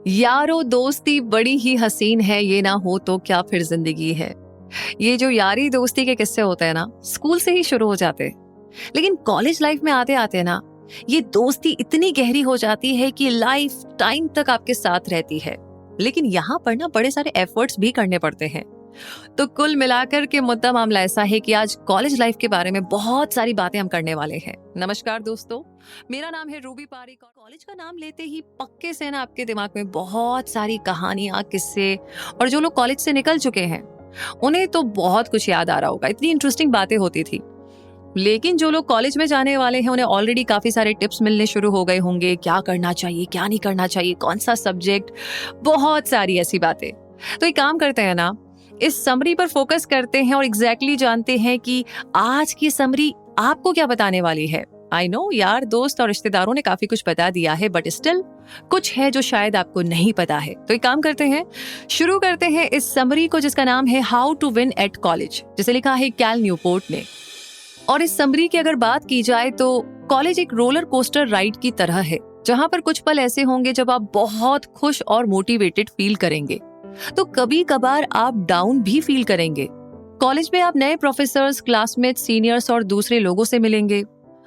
यारो दोस्ती बड़ी ही हसीन है, ये ना हो तो क्या फिर जिंदगी है। ये जो यारी दोस्ती के किस्से होते हैं ना, स्कूल से ही शुरू हो जाते हैं, लेकिन कॉलेज लाइफ में आते आते ना ये दोस्ती इतनी गहरी हो जाती है कि लाइफ टाइम तक आपके साथ रहती है। लेकिन यहाँ पर ना बड़े सारे एफर्ट्स भी करने पड़ते हैं। तो कुल मिलाकर के मुद्दा मामला ऐसा है कि आज कॉलेज लाइफ के बारे में बहुत सारी बातें हम करने वाले हैं। नमस्कार दोस्तों, मेरा नाम है रूबी पारिक और कॉलेज का नाम लेते ही पक्के से ना आपके दिमाग में बहुत सारी कहानियां, किस्से, और जो लोग कॉलेज से निकल चुके हैं उन्हें तो बहुत कुछ याद आ रहा होगा, इतनी इंटरेस्टिंग बातें होती थी। लेकिन जो लोग कॉलेज में जाने वाले हैं उन्हें ऑलरेडी काफी सारे टिप्स मिलने शुरू हो गए होंगे, क्या करना चाहिए, क्या नहीं करना चाहिए, कौन सा सब्जेक्ट, बहुत सारी ऐसी बातें। तो एक काम करते हैं ना, इस समरी पर फोकस करते हैं और एग्जैक्टली जानते हैं कि आज की समरी आपको क्या बताने वाली है। आई नो यार, दोस्त और रिश्तेदारों ने काफी कुछ बता दिया है, बट स्टिल कुछ है जो शायद आपको नहीं पता है। तो एक काम करते हैं, शुरू करते हैं इस समरी को जिसका नाम है how to win at college, जिसे लिखा है कैल न्यूपोर्ट ने। और इस समरी की अगर बात की जाए तो कॉलेज एक रोलर कोस्टर राइड की तरह है, जहां पर कुछ पल ऐसे होंगे जब आप बहुत खुश और मोटिवेटेड फील करेंगे, तो कभी कभार आप डाउन भी फील करेंगे। कॉलेज में आप नए प्रोफेसर्स, क्लासमेट्स, सीनियर्स और दूसरे लोगों से मिलेंगे।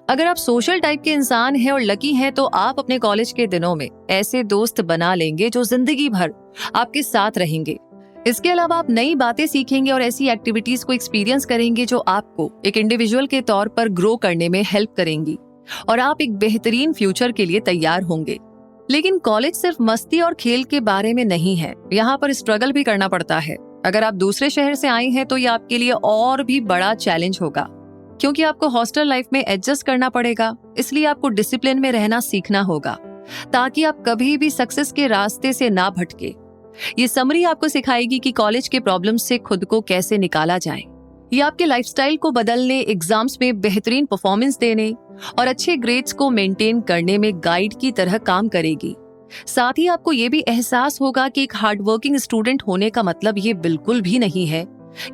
अगर आप सोशल टाइप के इंसान हैं और लकी हैं तो आप अपने कॉलेज के दिनों में ऐसे दोस्त बना लेंगे जो जिंदगी भर आपके साथ रहेंगे। इसके अलावा आप नई बातें सीखेंगे और ऐसी एक्टिविटीज को एक्सपीरियंस करेंगे जो आपको एक इंडिविजुअल के तौर पर ग्रो करने में हेल्प करेंगी और आप एक बेहतरीन फ्यूचर के लिए तैयार होंगे। लेकिन कॉलेज सिर्फ मस्ती और खेल के बारे में नहीं है, यहाँ पर स्ट्रगल भी करना पड़ता है। अगर आप दूसरे शहर से आए हैं तो ये आपके लिए और भी बड़ा चैलेंज होगा, क्योंकि आपको हॉस्टल लाइफ में एडजस्ट करना पड़ेगा। इसलिए आपको डिसिप्लिन में रहना सीखना होगा ताकि आप कभी भी सक्सेस के रास्ते से ना भटके। ये समरी आपको सिखाएगी कि कॉलेज के प्रॉब्लम से खुद को कैसे निकाला जाए। ये आपके लाइफस्टाइल को बदलने, एग्जाम्स में बेहतरीन परफॉर्मेंस देने और अच्छे ग्रेड्स को मेंटेन करने में गाइड की तरह काम करेगी। साथ ही आपको ये भी एहसास होगा कि एक हार्डवर्किंग स्टूडेंट होने का मतलब ये बिल्कुल भी नहीं है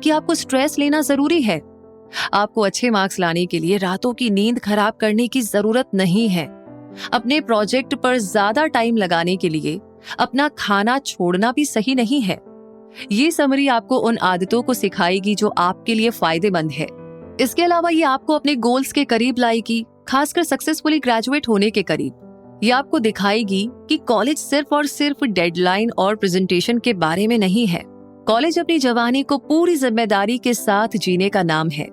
कि आपको स्ट्रेस लेना जरूरी है। आपको अच्छे मार्क्स लाने के लिए रातों की नींद खराब करने की जरूरत नहीं है। अपने प्रोजेक्ट पर ज्यादा टाइम लगाने के लिए अपना खाना छोड़ना भी सही नहीं है। ये समरी आपको उन आदतों को सिखाएगी जो आपके लिए फायदेमंद है। इसके अलावा ये आपको अपने गोल्स के करीब लाएगी, खासकर सक्सेसफुली ग्रेजुएट होने के करीब। ये आपको दिखाएगी कि कॉलेज सिर्फ और सिर्फ डेडलाइन और प्रेजेंटेशन के बारे में नहीं है। कॉलेज अपनी जवानी को पूरी जिम्मेदारी के साथ जीने का नाम है।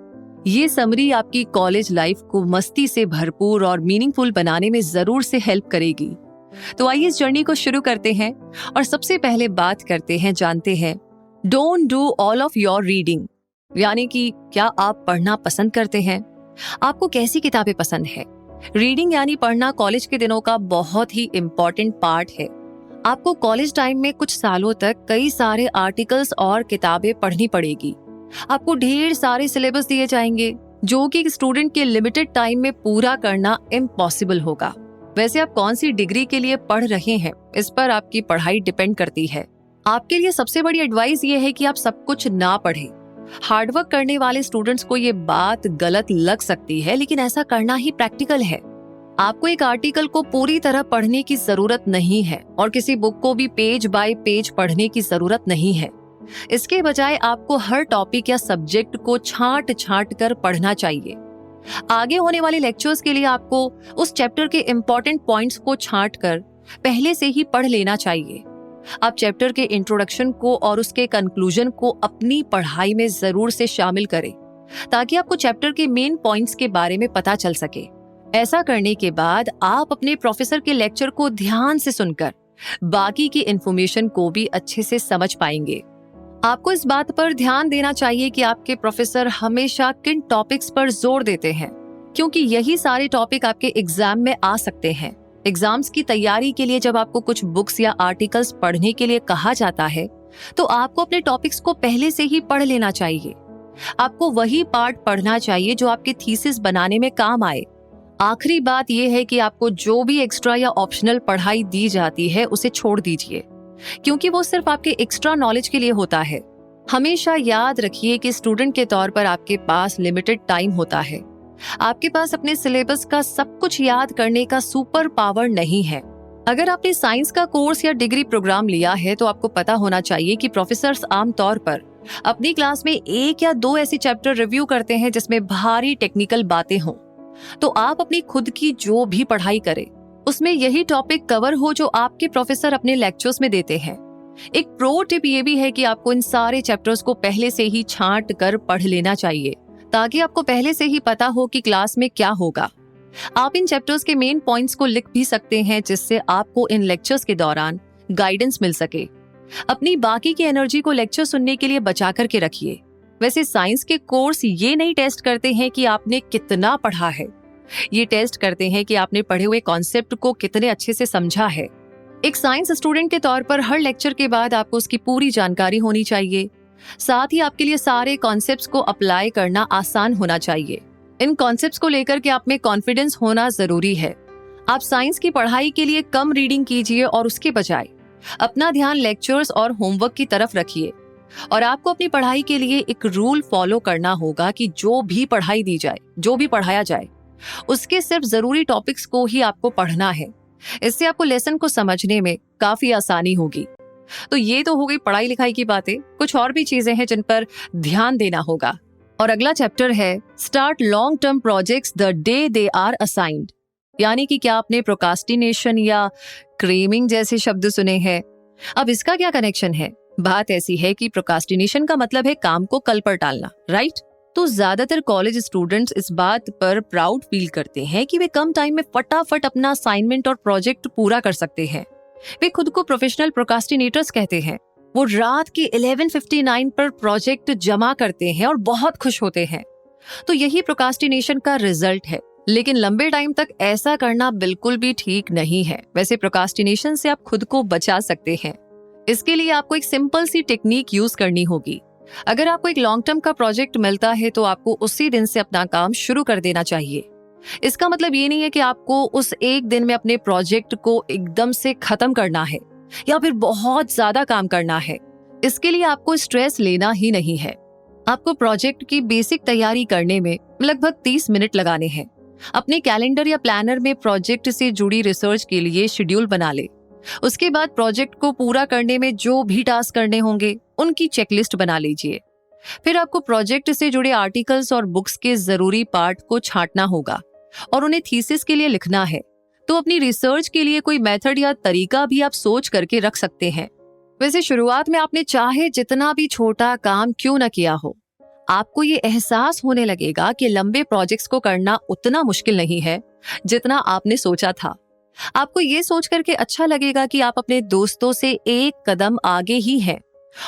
ये समरी आपकी कॉलेज लाइफ को मस्ती से भरपूर और मीनिंगफुल बनाने में जरूर से हेल्प करेगी। तो आइए इस जर्नी को शुरू करते हैं और सबसे पहले बात करते हैं, जानते हैं don't do all of your reading, यानी कि क्या आप पढ़ना पसंद करते हैं? आपको कैसी किताबें पसंद है? रीडिंग यानी पढ़ना कॉलेज के दिनों का बहुत ही इम्पोर्टेंट पार्ट है। आपको कॉलेज टाइम में कुछ सालों तक कई सारे आर्टिकल्स और किताबें पढ़नी पड़ेगी। आपको ढेर सारे सिलेबस दिए जाएंगे जो कि स्टूडेंट के लिमिटेड टाइम में पूरा करना इम्पॉसिबल होगा। वैसे आप कौन सी डिग्री के लिए पढ़ रहे हैं, इस पर आपकी पढ़ाई डिपेंड करती है। आपके लिए सबसे बड़ी एडवाइस ये है कि आप सब कुछ ना पढ़ें। हार्डवर्क करने वाले स्टूडेंट्स को ये बात गलत लग सकती है, लेकिन ऐसा करना ही प्रैक्टिकल है। आपको एक आर्टिकल को पूरी तरह पढ़ने की जरूरत नहीं है और किसी बुक को भी पेज बाय पेज पढ़ने की जरूरत नहीं है। इसके बजाय आपको हर टॉपिक या सब्जेक्ट को छांट छांट कर पढ़ना चाहिए। आगे होने वाले लेक्चर्स के लिए आपको उस चैप्टर के इम्पोर्टेंट पॉइंट्स को छांट कर पहले से ही पढ़ लेना चाहिए। आप चैप्टर के इंट्रोडक्शन को और उसके कंक्लूजन को अपनी पढ़ाई में जरूर से शामिल करें ताकि आपको चैप्टर के मेन पॉइंट्स के बारे में पता चल सके। ऐसा करने के बाद आप अपने प्रोफेसर के लेक्चर को ध्यान से सुनकर बाकी की इंफॉर्मेशन को भी अच्छे से समझ पाएंगे। आपको इस बात पर ध्यान देना चाहिए कि आपके प्रोफेसर हमेशा किन टॉपिक्स पर जोर देते हैं, क्योंकि यही सारे टॉपिक आपके एग्जाम में आ सकते हैं। एग्जाम्स की तैयारी के लिए जब आपको कुछ बुक्स या आर्टिकल्स पढ़ने के लिए कहा जाता है तो आपको अपने टॉपिक्स को पहले से ही पढ़ लेना चाहिए। आपको वही पार्ट पढ़ना चाहिए जो आपके थीसिस बनाने में काम आए। आखिरी बात यह है कि आपको जो भी एक्स्ट्रा या ऑप्शनल पढ़ाई दी जाती है उसे छोड़ दीजिए, क्योंकि वो सिर्फ आपके एक्स्ट्रा नॉलेज के लिए होता है। हमेशा याद रखिए कि स्टूडेंट के तौर पर आपके पास लिमिटेड टाइम होता है। आपके पास अपने सिलेबस का सब कुछ याद करने का सुपर पावर नहीं है। अगर आपने साइंस का कोर्स या डिग्री प्रोग्राम लिया है तो आपको पता होना चाहिए कि प्रोफेसर्स आमतौर पर अपनी क्लास में 1 या 2 ऐसे चैप्टर रिव्यू करते हैं जिसमें भारी टेक्निकल बातें हों। तो आप अपनी खुद की जो भी पढ़ाई करें उसमें यही टॉपिक कवर हो जो आपके प्रोफेसर अपने लेक्चर्स में देते हैं। एक प्रो टिप ये भी है कि आपको इन सारे चैप्टर्स को पहले से ही छांट कर पढ़ लेना चाहिए ताकि आपको पहले से ही पता हो कि क्लास में क्या होगा। आप इन चैप्टर्स के मेन पॉइंट्स को लिख भी सकते हैं जिससे आपको इन लेक्चर्स के दौरान गाइडेंस मिल सके। अपनी बाकी की एनर्जी को लेक्चर सुनने के लिए बचा करके रखिए। वैसे साइंस के कोर्स ये नहीं टेस्ट करते हैं कि आपने कितना पढ़ा है, ये टेस्ट करते हैं कि आपने पढ़े हुए कॉन्सेप्ट को कितने अच्छे से समझा है। एक साइंस स्टूडेंट के तौर पर हर लेक्चर के बाद आपको उसकी पूरी जानकारी होनी चाहिए। साथ ही आपके लिए सारे कॉन्सेप्ट्स को अप्लाई करना आसान होना चाहिए। इन कॉन्सेप्ट्स को लेकर के आप में कॉन्फिडेंस होना जरूरी है। आप साइंस की पढ़ाई के लिए कम रीडिंग कीजिए और उसके बजाय अपना ध्यान लेक्चर्स और होमवर्क की तरफ रखिए। और आपको अपनी पढ़ाई के लिए एक रूल फॉलो करना होगा कि जो भी पढ़ाई दी जाए, जो भी पढ़ाया जाए, उसके सिर्फ जरूरी टॉपिक्स को ही आपको पढ़ना है। इससे आपको लेसन को समझने में काफी आसानी होगी। तो ये तो हो गई पढ़ाई लिखाई की बातें। कुछ और भी चीजें हैं जिन पर ध्यान देना होगा। और अगला चैप्टर है start long term projects the day they are assigned. यानी कि क्या आपने प्रोकास्टिनेशन या क्रेमिंग जैसे शब्द सुने हैं? अब इसका क्या कनेक्शन है? बात ऐसी है कि प्रोकास्टिनेशन का मतलब है काम को कल पर टालना, राइट? तो ज्यादातर कॉलेज स्टूडेंट्स इस बात पर प्राउड फील करते हैं कि वे कम टाइम में फटाफट अपना असाइनमेंट और प्रोजेक्ट पूरा कर सकते हैं। वे खुद को प्रोफेशनल प्रोकास्टिनेटर्स कहते हैं। वो रात के 11:59 पर प्रोजेक्ट जमा करते हैं और बहुत खुश होते हैं। तो यही प्रोकास्टिनेशन का रिजल्ट है। लेकिन लंबे टाइम तक ऐसा करना बिल्कुल भी ठीक नहीं है। वैसे प्रोकास्टिनेशन से आप खुद को बचा सकते हैं। इसके लिए आपको एक सिंपल सी टेक्निक यूज करनी होगी। अगर आपको एक लॉन्ग टर्म का प्रोजेक्ट मिलता है तो आपको उसी दिन से अपना काम शुरू कर देना चाहिए। इसका मतलब ये नहीं है कि आपको उस एक दिन में अपने प्रोजेक्ट को एकदम से खत्म करना है या फिर बहुत ज्यादा काम करना है। इसके लिए आपको स्ट्रेस लेना ही नहीं है। आपको प्रोजेक्ट की बेसिक तैयारी करने में लगभग 30 मिनट लगाने हैं। अपने कैलेंडर या प्लानर में प्रोजेक्ट से जुड़ी रिसर्च के लिए शेड्यूल बना ले। उसके बाद प्रोजेक्ट को पूरा करने में जो भी टास्क करने होंगे उनकी चेकलिस्ट बना लीजिए। फिर आपको प्रोजेक्ट से जुड़े आर्टिकल्स और बुक्स के जरूरी पार्ट को छांटना होगा और उन्हें थीसिस के लिए लिखना है। तो अपनी रिसर्च के लिए कोई मेथड या तरीका भी आप सोच करके रख सकते हैं। वैसे शुरुआत में आपने चाहे जितना भी छोटा काम क्यों न किया हो, आपको ये एहसास होने लगेगा कि लंबे प्रोजेक्ट्स को करना उतना मुश्किल नहीं है जितना आपने सोचा था। आपको ये सोच करके अच्छा लगेगा कि आप अपने दोस्तों से एक कदम आगे ही हैं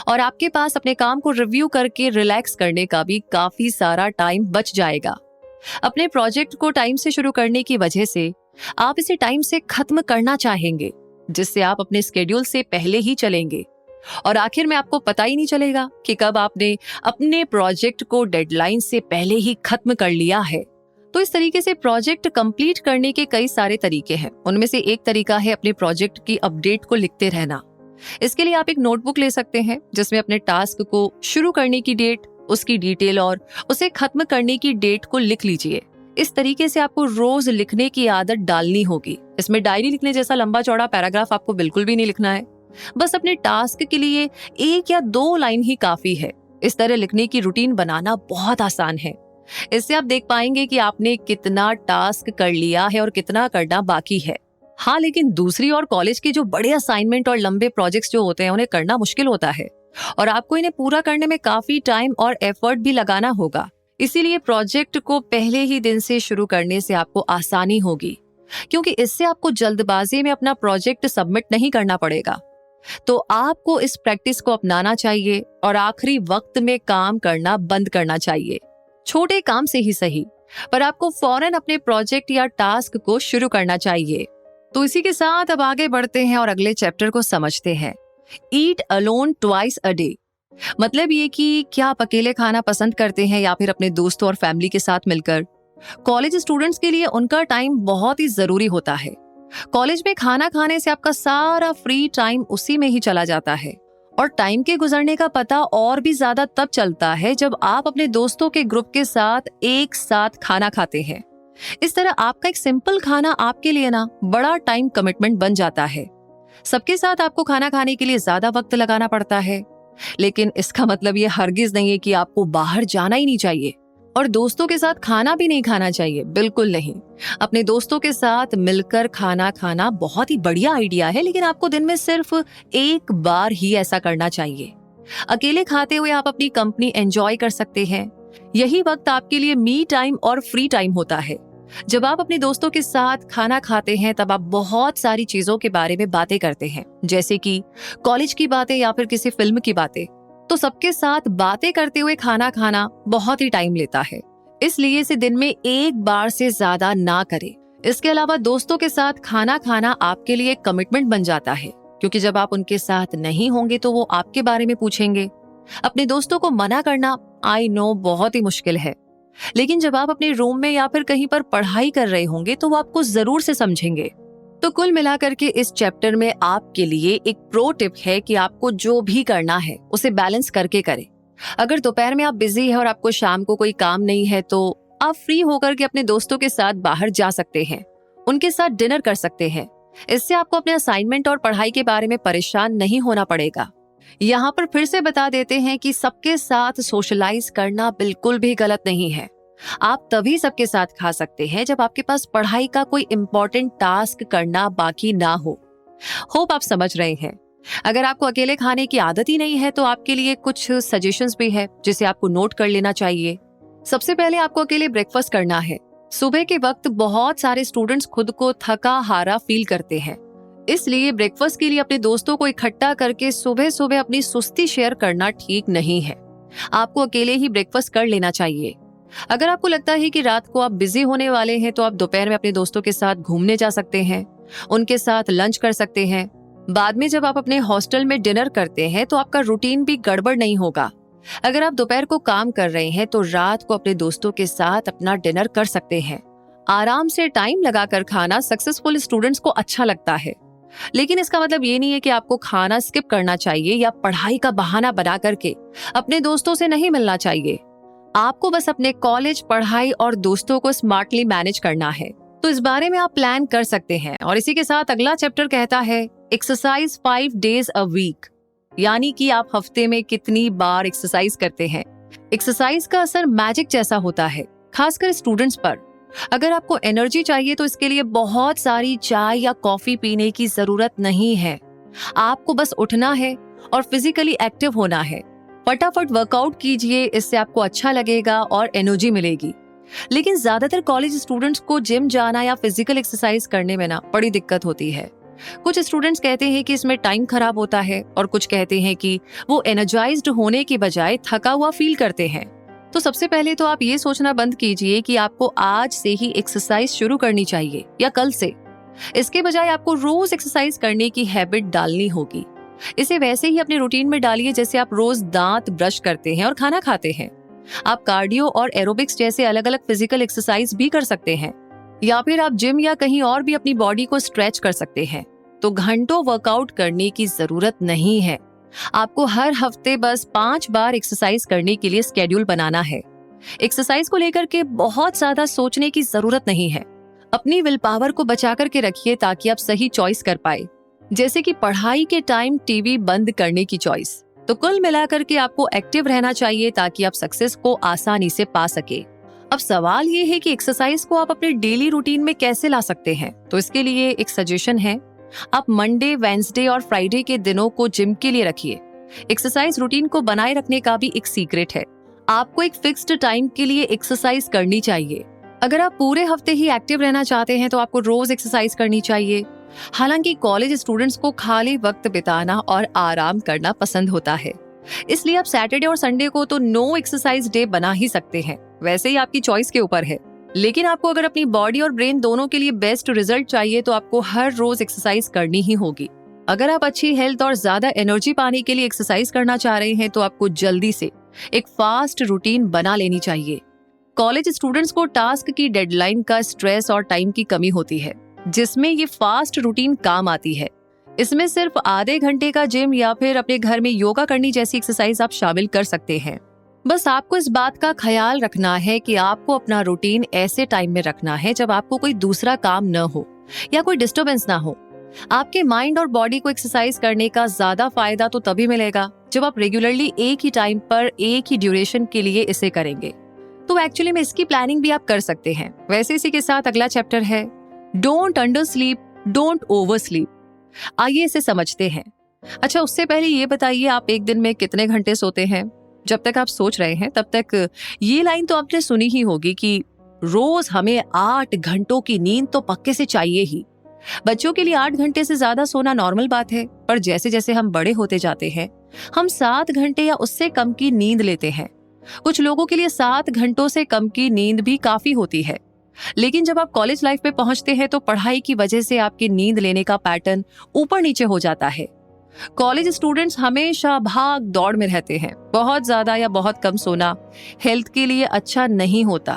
और आपके पास अपने काम को रिव्यू करके रिलैक्स करने का भी काफी सारा टाइम बच जाएगा। अपने प्रोजेक्ट को टाइम से शुरू करने की वजह से आप इसे टाइम से खत्म करना चाहेंगे, जिससे आप अपने स्केड्यूल से पहले ही चलेंगे और आखिर में आपको पता ही नहीं चलेगा कि कब आपने अपने प्रोजेक्ट को डेडलाइन से पहले ही खत्म कर लिया है। तो इस तरीके से प्रोजेक्ट कंप्लीट करने के कई सारे तरीके हैं। उनमें से एक तरीका है अपने प्रोजेक्ट की अपडेट को लिखते रहना। इसके लिए आप एक नोटबुक ले सकते हैं जिसमें अपने टास्क को शुरू करने की डेट, उसकी डिटेल और उसे खत्म करने की डेट को लिख लीजिए। इस तरीके से आपको रोज लिखने की आदत डालनी होगी। इसमें डायरी लिखने जैसा लंबा चौड़ा पैराग्राफ आपको बिल्कुल भी नहीं लिखना है। बस अपने टास्क के लिए 1 या 2 लाइन ही काफी है। इस तरह लिखने की रूटीन बनाना बहुत आसान है। इससे आप देख पाएंगे कि आपने कितना टास्क कर लिया है और कितना करना बाकी है। हाँ, लेकिन दूसरी और कॉलेज के जो बड़े असाइनमेंट और लंबे प्रोजेक्ट्स जो होते हैं उन्हें करना मुश्किल होता है और आपको इन्हें पूरा करने में काफी टाइम और एफर्ट भी लगाना होगा। इसीलिए प्रोजेक्ट को पहले ही दिन से शुरू करने से आपको आसानी होगी, क्योंकि इससे आपको जल्दबाजी में अपना प्रोजेक्ट सबमिट नहीं करना पड़ेगा। तो आपको इस प्रैक्टिस को अपनाना चाहिए और आखिरी वक्त में काम करना बंद करना चाहिए। छोटे काम से ही सही, पर आपको फौरन अपने प्रोजेक्ट या टास्क को शुरू करना चाहिए। तो इसी के साथ अब आगे बढ़ते हैं और अगले चैप्टर को समझते हैं। ईट अलोन ट्वाइस अ डे। मतलब ये कि क्या आप अकेले खाना पसंद करते हैं या फिर अपने दोस्तों और फैमिली के साथ मिलकर। कॉलेज स्टूडेंट्स के लिए उनका टाइम बहुत ही जरूरी होता है। कॉलेज में खाना खाने से आपका सारा फ्री टाइम उसी में ही चला जाता है और टाइम के गुजरने का पता और भी ज्यादा तब चलता है जब आप अपने दोस्तों के ग्रुप के साथ एक साथ खाना खाते हैं। इस तरह आपका एक सिंपल खाना आपके लिए ना बड़ा टाइम कमिटमेंट बन जाता है। सबके साथ आपको खाना खाने के लिए ज्यादा वक्त लगाना पड़ता है, लेकिन इसका मतलब ये हरगिज नहीं है कि आपको बाहर जाना ही नहीं चाहिए और दोस्तों के साथ खाना भी नहीं खाना चाहिए, बिल्कुल नहीं। अपने दोस्तों के साथ मिलकर खाना खाना बहुत ही बढ़िया आइडिया है, लेकिन आपको दिन में सिर्फ एक बार ही ऐसा करना चाहिए। अकेले खाते हुए आप अपनी कंपनी एंजॉय कर सकते हैं। यही वक्त आपके लिए मी टाइम और फ्री टाइम होता है। जब आप अपने दोस्तों के साथ खाना खाते हैं तब आप बहुत सारी चीजों के बारे में बातें करते हैं, जैसे कि कॉलेज की बातें या फिर किसी फिल्म की बातें। तो सबके साथ बातें करते हुए खाना खाना बहुत ही टाइम लेता है, इसलिए इसे दिन में एक बार से ज्यादा ना करें। इसके अलावा दोस्तों के साथ खाना खाना आपके लिए एक कमिटमेंट बन जाता है, क्योंकि जब आप उनके साथ नहीं होंगे तो वो आपके बारे में पूछेंगे। अपने दोस्तों को मना करना आई नो बहुत ही मुश्किल है, लेकिन जब आप अपने रूम में या फिर कहीं पर पढ़ाई कर रहे होंगे तो वो आपको जरूर से समझेंगे। तो कुल मिलाकर के इस चैप्टर में आपके लिए एक प्रो टिप है कि आपको जो भी करना है उसे बैलेंस करके करें। अगर दोपहर में आप बिजी है और आपको शाम को कोई काम नहीं है तो आप फ्री होकर के अपने दोस्तों के साथ बाहर जा सकते हैं, उनके साथ डिनर कर सकते हैं। इससे आपको अपने असाइनमेंट और पढ़ाई के बारे में परेशान नहीं होना पड़ेगा। यहाँ पर फिर से बता देते हैं कि सबके साथ सोशलाइज करना बिल्कुल भी गलत नहीं है। आप तभी सबके साथ खा सकते हैं जब आपके पास पढ़ाई का कोई इम्पोर्टेंट टास्क करना बाकी ना हो। होप आप समझ रहे हैं। अगर आपको अकेले खाने की आदत ही नहीं है तो आपके लिए कुछ सजेशंस भी है जिसे आपको नोट कर लेना चाहिए। सबसे पहले आपको अकेले ब्रेकफास्ट करना है। सुबह के वक्त बहुत सारे स्टूडेंट्स खुद को थका हारा फील करते हैं, इसलिए ब्रेकफास्ट के लिए अपने दोस्तों को इकट्ठा करके सुबह सुबह अपनी सुस्ती शेयर करना ठीक नहीं है। आपको अकेले ही ब्रेकफास्ट कर लेना चाहिए। अगर आपको लगता है कि रात को आप बिजी होने वाले हैं तो आप दोपहर में अपने दोस्तों के साथ घूमने जा सकते हैं, उनके साथ लंच कर सकते हैं। बाद में जब आप अपने हॉस्टल में डिनर करते हैं तो आपका रूटीन भी गड़बड़ नहीं होगा। अगर आप दोपहर को काम कर रहे हैं तो रात को अपने दोस्तों के साथ अपना डिनर कर सकते हैं। आराम से टाइम लगाकर खाना सक्सेसफुल स्टूडेंट्स को अच्छा लगता है, लेकिन इसका मतलब ये नहीं है कि आपको खाना स्किप करना चाहिए या पढ़ाई का बहाना बना करके अपने दोस्तों से नहीं मिलना चाहिए। आपको बस अपने कॉलेज, पढ़ाई और दोस्तों को स्मार्टली मैनेज करना है। तो इस बारे में आप प्लान कर सकते हैं। और इसी के साथ अगला चैप्टर कहता है एक्सरसाइज 5 days a week, यानी कि आप हफ्ते में कितनी बार एक्सरसाइज करते हैं। एक्सरसाइज का असर मैजिक जैसा होता है, खासकर स्टूडेंट्स पर। अगर आपको एनर्जी चाहिए तो इसके लिए बहुत सारी चाय या कॉफी पीने की जरूरत नहीं है। आपको बस उठना है और फिजिकली एक्टिव होना है। फटाफट वर्कआउट कीजिए, इससे आपको अच्छा लगेगा और एनर्जी मिलेगी। लेकिन ज्यादातर कॉलेज स्टूडेंट्स को जिम जाना या फिजिकल एक्सरसाइज करने में ना बड़ी दिक्कत होती है। कुछ स्टूडेंट्स कहते हैं कि इसमें टाइम खराब होता है और कुछ कहते हैं कि वो एनर्जाइज्ड होने की बजाय थका हुआ फील करते हैं। तो सबसे पहले तो आप ये सोचना बंद कीजिए कि आपको आज से ही एक्सरसाइज शुरू करनी चाहिए या कल से। इसके बजाय आपको रोज एक्सरसाइज करने की हैबिट डालनी होगी। इसे वैसे ही अपने रूटीन में डालिए जैसे आप रोज दांत ब्रश करते हैं और खाना खाते हैं। आप कार्डियो और एरोबिक्स जैसे अलग अलग फिजिकल एक्सरसाइज भी कर सकते हैं, या फिर आप जिम या कहीं और भी अपनी बॉडी को स्ट्रेच कर सकते हैं। तो घंटों वर्कआउट करने की जरूरत नहीं है। आपको हर हफ्ते बस 5 बार एक्सरसाइज करने के लिए स्केड्यूल बनाना है। एक्सरसाइज को लेकर के बहुत ज्यादा सोचने की जरूरत नहीं है। अपनी विल पावर को बचा करके रखिए ताकि आप सही चॉइस कर पाए, जैसे कि पढ़ाई के टाइम टीवी बंद करने की चॉइस। तो कुल मिलाकर के आपको एक्टिव रहना चाहिए ताकि आप सक्सेस को आसानी से पा सके। अब सवाल ये है कि एक्सरसाइज को आप अपने डेली रूटीन में कैसे ला सकते हैं। तो इसके लिए एक सजेशन है, आप मंडे, वेंसडे और फ्राइडे के दिनों को जिम के लिए रखिए। एक्सरसाइज रूटीन को बनाए रखने का भी एक सीक्रेट है। आपको एक फिक्स्ड टाइम के लिए एक्सरसाइज करनी चाहिए। अगर आप पूरे हफ्ते ही एक्टिव रहना चाहते हैं तो आपको रोज एक्सरसाइज करनी चाहिए। हालांकि कॉलेज स्टूडेंट्स को खाली वक्त बिताना और आराम करना पसंद होता है, इसलिए आप सैटरडे और संडे को तो नो एक्सरसाइज डे बना ही सकते हैं। वैसे ही आपकी चॉइस के ऊपर है, लेकिन आपको अगर अपनी बॉडी और ब्रेन दोनों के लिए बेस्ट रिजल्ट चाहिए तो आपको हर रोज एक्सरसाइज करनी ही होगी। अगर आप अच्छी हेल्थ और ज्यादा एनर्जी पाने के लिए एक्सरसाइज करना चाह रहे हैं तो आपको जल्दी से एक फास्ट रूटीन बना लेनी चाहिए। कॉलेज स्टूडेंट्स को टास्क की डेडलाइन का स्ट्रेस और टाइम की कमी होती है, जिसमें ये फास्ट रूटीन काम आती है। इसमें सिर्फ आधे घंटे का जिम या फिर अपने घर में योगा करनी जैसी एक्सरसाइज आप शामिल कर सकते हैं। बस आपको इस बात का ख्याल रखना है कि आपको अपना रूटीन ऐसे टाइम में रखना है जब आपको कोई दूसरा काम न हो या कोई डिस्टरबेंस ना हो। आपके माइंड और बॉडी को एक्सरसाइज करने का ज्यादा फायदा तो तभी मिलेगा जब आप रेगुलरली एक ही टाइम पर एक ही ड्यूरेशन के लिए इसे करेंगे। तो एक्चुअली में इसकी प्लानिंग भी आप कर सकते हैं। वैसे इसी के साथ अगला चैप्टर है don't under sleep, don't over sleep. आइए इसे समझते हैं। अच्छा, उससे पहले ये बताइए आप एक दिन में कितने घंटे सोते हैं? जब तक आप सोच रहे हैं तब तक ये लाइन तो आपने सुनी ही होगी कि रोज हमें 8 घंटों की नींद तो पक्के से चाहिए ही। बच्चों के लिए 8 घंटे से ज्यादा सोना नॉर्मल बात है, पर जैसे जैसे हम बड़े होते जाते हैं हम 7 घंटे या उससे कम की नींद लेते हैं। कुछ लोगों के लिए 7 घंटों से कम की नींद भी काफी होती है। लेकिन जब आप कॉलेज लाइफ में पहुंचते हैं तो पढ़ाई की वजह से आपकी नींद लेने का पैटर्न ऊपर नीचे हो जाता है। कॉलेज स्टूडेंट्स हमेशा भाग दौड़ में रहते हैं। बहुत ज्यादा या बहुत कम सोना हेल्थ के लिए अच्छा नहीं होता।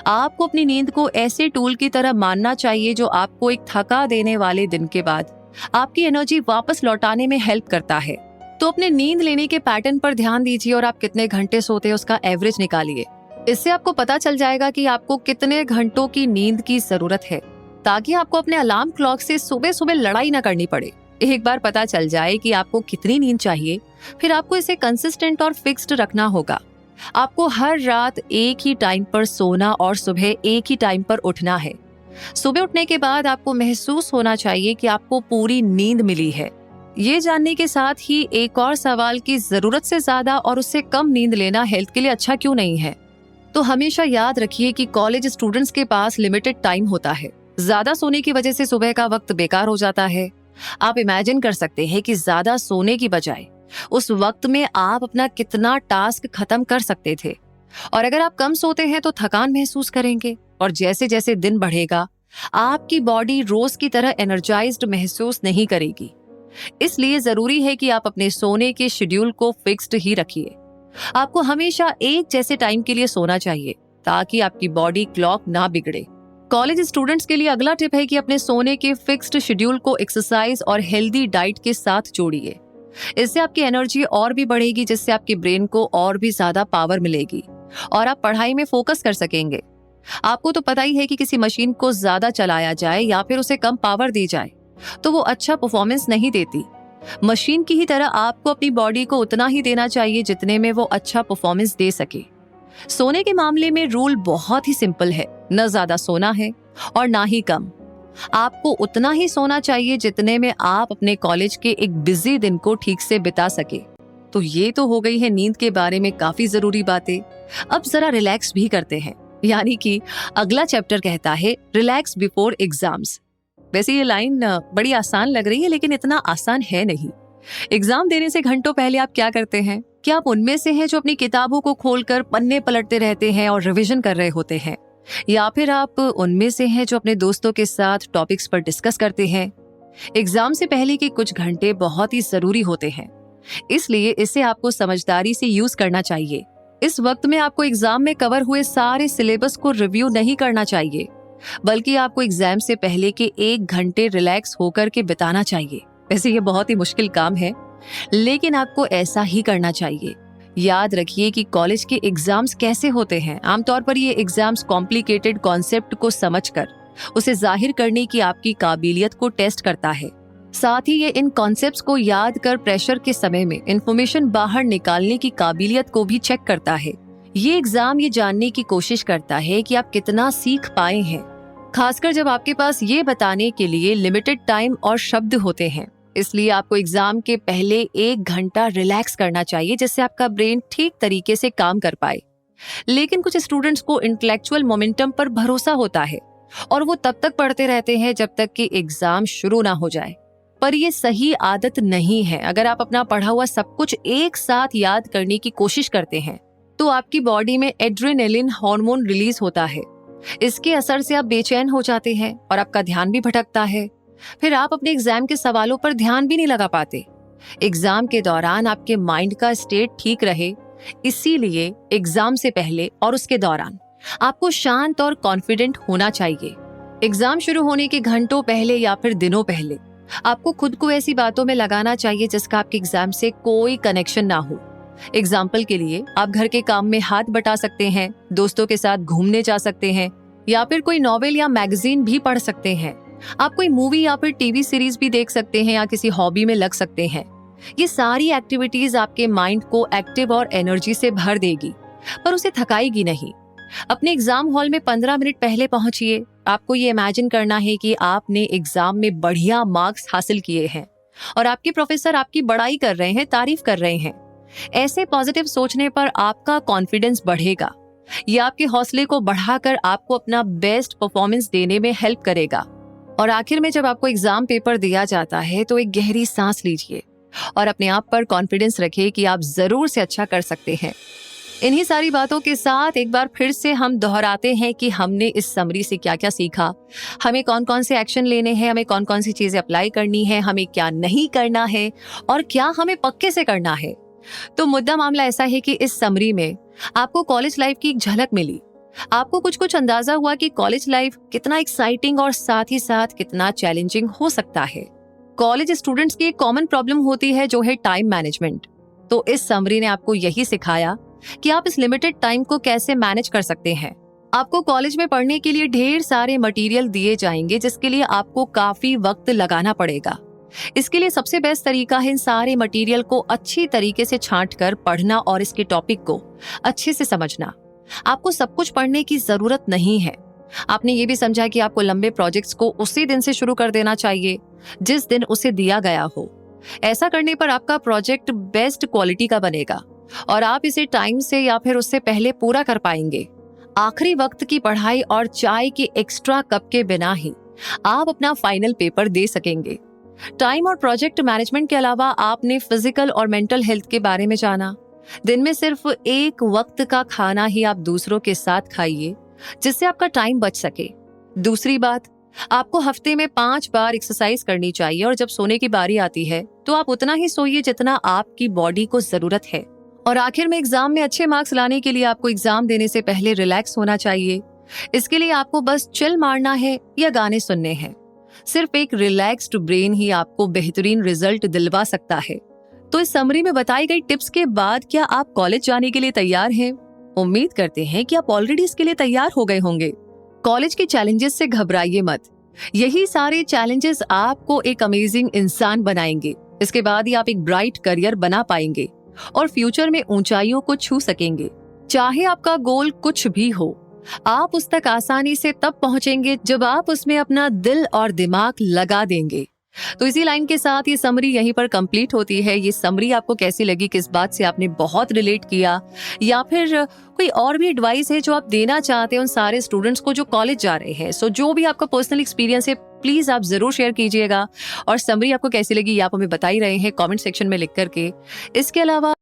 आपको अपनी नींद को ऐसे टूल की तरह मानना चाहिए जो आपको एक थका देने वाले दिन के बाद आपकी एनर्जी वापस लौटाने में हेल्प करता है। तो अपने नींद लेने के पैटर्न पर ध्यान दीजिए और आप कितने घंटे सोते हैं उसका एवरेज निकालिए। इससे आपको पता चल जाएगा कि आपको कितने घंटों की नींद की जरूरत है, ताकि आपको अपने अलार्म क्लॉक से सुबह सुबह लड़ाई ना करनी पड़े। एक बार पता चल जाए कि आपको कितनी नींद चाहिए, फिर आपको इसे कंसिस्टेंट और फिक्स्ड रखना होगा। आपको हर रात एक ही टाइम पर सोना और सुबह एक ही टाइम पर उठना है। सुबह उठने के बाद आपको महसूस होना चाहिए कि आपको पूरी नींद मिली है। ये जानने के साथ ही एक और सवाल कि जरूरत से ज्यादा और उससे कम नींद लेना हेल्थ के लिए अच्छा क्यों नहीं है। तो हमेशा याद रखिए कि कॉलेज स्टूडेंट्स के पास लिमिटेड टाइम होता है। ज्यादा सोने की वजह से सुबह का वक्त बेकार हो जाता है। आप इमेजिन कर सकते हैं कि ज्यादा सोने की बजाय उस वक्त में आप अपना कितना टास्क खत्म कर सकते थे। और अगर आप कम सोते हैं तो थकान महसूस करेंगे, और जैसे जैसे दिन बढ़ेगा आपकी बॉडी रोज की तरह एनर्जाइज्ड महसूस नहीं करेगी। इसलिए जरूरी है कि आप अपने सोने के शेड्यूल को फिक्स्ड ही रखिए। आपको हमेशा एक जैसे टाइम के लिए सोना चाहिए ताकि आपकी बॉडी क्लॉक ना बिगड़े। कॉलेज स्टूडेंट्स के लिए अगला टिप है कि अपने सोने के फिक्स्ड शेड्यूल को एक्सरसाइज और हेल्दी डाइट के साथ जोड़िए। इससे आपकी एनर्जी और भी बढ़ेगी, जिससे आपके ब्रेन को और भी ज्यादा पावर मिलेगी और आप पढ़ाई में फोकस कर सकेंगे। आपको तो पता ही है कि किसी मशीन को ज्यादा चलाया जाए या फिर उसे कम पावर दी जाए तो वो अच्छा परफॉर्मेंस नहीं देती। मशीन की ही तरह आपको अपनी बॉडी को उतना ही देना चाहिए जितने में वो अच्छा परफॉर्मेंस दे सके। सोने के मामले में रूल बहुत ही सिंपल है, न ज्यादा सोना है और ना ही कम। आपको उतना ही सोना चाहिए जितने में आप अपने कॉलेज के एक बिजी दिन को ठीक से बिता सके। तो ये तो हो गई है नींद के बारे में काफी जरूरी बातें। अब जरा रिलैक्स भी करते हैं, यानी कि अगला चैप्टर कहता है रिलैक्स बिफोर एग्जाम्स। वैसे ये लाइन बड़ी आसान लग रही है, लेकिन इतना आसान है नहीं। एग्जाम देने से घंटों पहले आप क्या करते हैं? क्या आप उनमें से हैं जो अपनी किताबों को खोलकर पन्ने पलटते रहते हैं और रिवीजन कर रहे होते हैं, या फिर आप उनमें से हैं जो अपने दोस्तों के साथ टॉपिक्स पर डिस्कस करते हैं? एग्जाम से पहले के कुछ घंटे बहुत ही जरूरी होते हैं, इसलिए इसे आपको समझदारी से यूज करना चाहिए। इस वक्त में आपको एग्जाम में कवर हुए सारे सिलेबस को रिव्यू नहीं करना चाहिए, बल्कि आपको एग्जाम से पहले के 1 घंटे रिलैक्स होकर के बिताना चाहिए। वैसे ये बहुत ही मुश्किल काम है, लेकिन आपको ऐसा ही करना चाहिए। याद रखिए कि कॉलेज के एग्जाम्स कैसे होते हैं। आमतौर पर ये एग्जाम्स कॉम्प्लिकेटेड कॉन्सेप्ट को समझकर उसे जाहिर करने की आपकी काबिलियत को टेस्ट करता है। साथ ही ये इन कॉन्सेप्ट्स को याद कर प्रेशर के समय में इंफॉर्मेशन बाहर निकालने की काबिलियत को भी चेक करता है। ये एग्जाम ये जानने की कोशिश करता है कि आप कितना सीख पाए हैं, खासकर जब आपके पास ये बताने के लिए लिमिटेड टाइम और शब्द होते हैं। इसलिए आपको एग्जाम के पहले 1 घंटा रिलैक्स करना चाहिए, जिससे आपका ब्रेन ठीक तरीके से काम कर पाए। लेकिन कुछ स्टूडेंट्स को इंटेलेक्चुअल मोमेंटम पर भरोसा होता है और वो तब तक पढ़ते रहते हैं जब तक कि एग्जाम शुरू ना हो जाए। पर ये सही आदत नहीं है। अगर आप अपना पढ़ा हुआ सब कुछ एक साथ याद करने की कोशिश करते हैं तो आपकी बॉडी में एड्रेनालिन हार्मोन रिलीज होता है। इसके असर से आप बेचैन हो जाते हैं और आपका ध्यान भी भटकता है। फिर आप अपने एग्जाम के सवालों पर ध्यान भी नहीं लगा पाते। एग्जाम के दौरान आपके माइंड का स्टेट ठीक रहे, इसीलिए एग्जाम से पहले और उसके दौरान आपको शांत और कॉन्फिडेंट होना चाहिए। एग्जाम शुरू होने के घंटों पहले या फिर दिनों पहले आपको खुद को ऐसी बातों में लगाना चाहिए जिसका आपके एग्जाम से कोई कनेक्शन ना हो। एग्जाम्पल के लिए आप घर के काम में हाथ बटा सकते हैं, दोस्तों के साथ घूमने जा सकते हैं, या फिर कोई नॉवेल या मैगजीन भी पढ़ सकते हैं। आप कोई मूवी या फिर टीवी सीरीज भी देख सकते हैं या किसी हॉबी में लग सकते हैं। ये सारी एक्टिविटीज आपके माइंड को एक्टिव और एनर्जी से भर देगी, पर उसे थकाएगी नहीं। अपने एग्जाम हॉल में 15 मिनट पहले पहुंचिए। आपको ये इमेजिन करना है कि आपने एग्जाम में बढ़िया मार्क्स हासिल किए हैं और आपके प्रोफेसर आपकी बड़ाई कर रहे हैं, तारीफ कर रहे हैं। ऐसे पॉजिटिव सोचने पर आपका कॉन्फिडेंस बढ़ेगा। ये आपके हौसले को बढ़ाकर आपको अपना बेस्ट परफॉर्मेंस देने में हेल्प करेगा। और आखिर में जब आपको एग्जाम पेपर दिया जाता है तो एक गहरी सांस लीजिए और अपने आप पर कॉन्फिडेंस रखिए कि आप जरूर से अच्छा कर सकते हैं। इन्हीं सारी बातों के साथ एक बार फिर से हम दोहराते हैं कि हमने इस समरी से क्या क्या सीखा, हमें कौन कौन से एक्शन लेने हैं, हमें कौन कौन सी चीजें अप्लाई करनी है, हमें क्या नहीं करना है और क्या हमें पक्के से करना है। तो मुद्दा मामला ऐसा है कि इस समरी में आपको कॉलेज लाइफ की एक झलक मिली। आपको कुछ कुछ अंदाजा हुआ कि कॉलेज लाइफ कितना एक्साइटिंग और साथ ही साथ कितना चैलेंजिंग हो सकता है। कॉलेज स्टूडेंट्स की एक कॉमन प्रॉब्लम होती है जो है टाइम मैनेजमेंट। तो इस समरी ने आपको यही सिखाया कि आप इस लिमिटेड टाइम को कैसे मैनेज कर सकते हैं। आपको कॉलेज में पढ़ने के लिए ढेर सारे मटेरियल दिए जाएंगे जिसके लिए आपको काफी वक्त लगाना पड़ेगा। इसके लिए सबसे बेस्ट तरीका है इन सारे मटेरियल को अच्छी तरीके से छांट कर पढ़ना और इसके टॉपिक को अच्छे से समझना। आपको सब कुछ पढ़ने की जरूरत नहीं है। आपने ये भी समझा कि आपको लंबे प्रोजेक्ट्स को उसी दिन से शुरू कर देना चाहिए जिस दिन उसे दिया गया हो। ऐसा करने पर आपका प्रोजेक्ट बेस्ट क्वालिटी का बनेगा और आप इसे टाइम से या फिर उससे पहले पूरा कर पाएंगे। आखिरी वक्त की पढ़ाई और चाय के एक्स्ट्रा कप के बिना ही आप अपना फाइनल पेपर दे सकेंगे। टाइम और प्रोजेक्ट मैनेजमेंट के अलावा आपने फिजिकल और मेंटल हेल्थ के बारे में जाना। दिन में सिर्फ एक वक्त का खाना ही आप दूसरों के साथ खाइए जिससे आपका टाइम बच सके। दूसरी बात, आपको हफ्ते में 5 बार एक्सरसाइज करनी चाहिए और जब सोने की बारी आती है तो आप उतना ही सोइए जितना आपकी बॉडी को जरूरत है। और आखिर में एग्जाम में अच्छे मार्क्स लाने के लिए आपको एग्जाम देने से पहले रिलैक्स होना चाहिए। इसके लिए आपको बस चिल मारना है या गाने सुनने हैं। सिर्फ एक रिलैक्स्ड ब्रेन ही आपको बेहतरीन रिजल्ट दिलवा सकता है। तो इस समरी में बताई गई टिप्स के बाद क्या आप कॉलेज जाने के लिए तैयार हैं? उम्मीद करते हैं कि आप ऑलरेडी इसके लिए तैयार हो गए होंगे। कॉलेज के चैलेंजेस से घबराइए मत। यही सारे चैलेंजेस आपको एक अमेजिंग इंसान बनाएंगे। इसके बाद ही आप एक ब्राइट करियर बना पाएंगे और फ्यूचर में ऊंचाइयों को छू सकेंगे। चाहे आपका गोल कुछ भी हो, आप उस तक आसानी से तब पहुंचेंगे जब आप उसमें अपना दिल और दिमाग लगा देंगे। तो इसी लाइन के साथ ये समरी यहीं पर कंप्लीट होती है। ये समरी आपको कैसी लगी, किस बात से आपने बहुत रिलेट किया, या फिर कोई और भी एडवाइस है जो आप देना चाहते हैं उन सारे स्टूडेंट्स को जो कॉलेज जा रहे हैं? सो जो भी आपका पर्सनल एक्सपीरियंस है प्लीज आप जरूर शेयर कीजिएगा। और समरी आपको कैसी लगी ये आप हमें बता ही रहे हैं कमेंट सेक्शन में लिख करके। इसके अलावा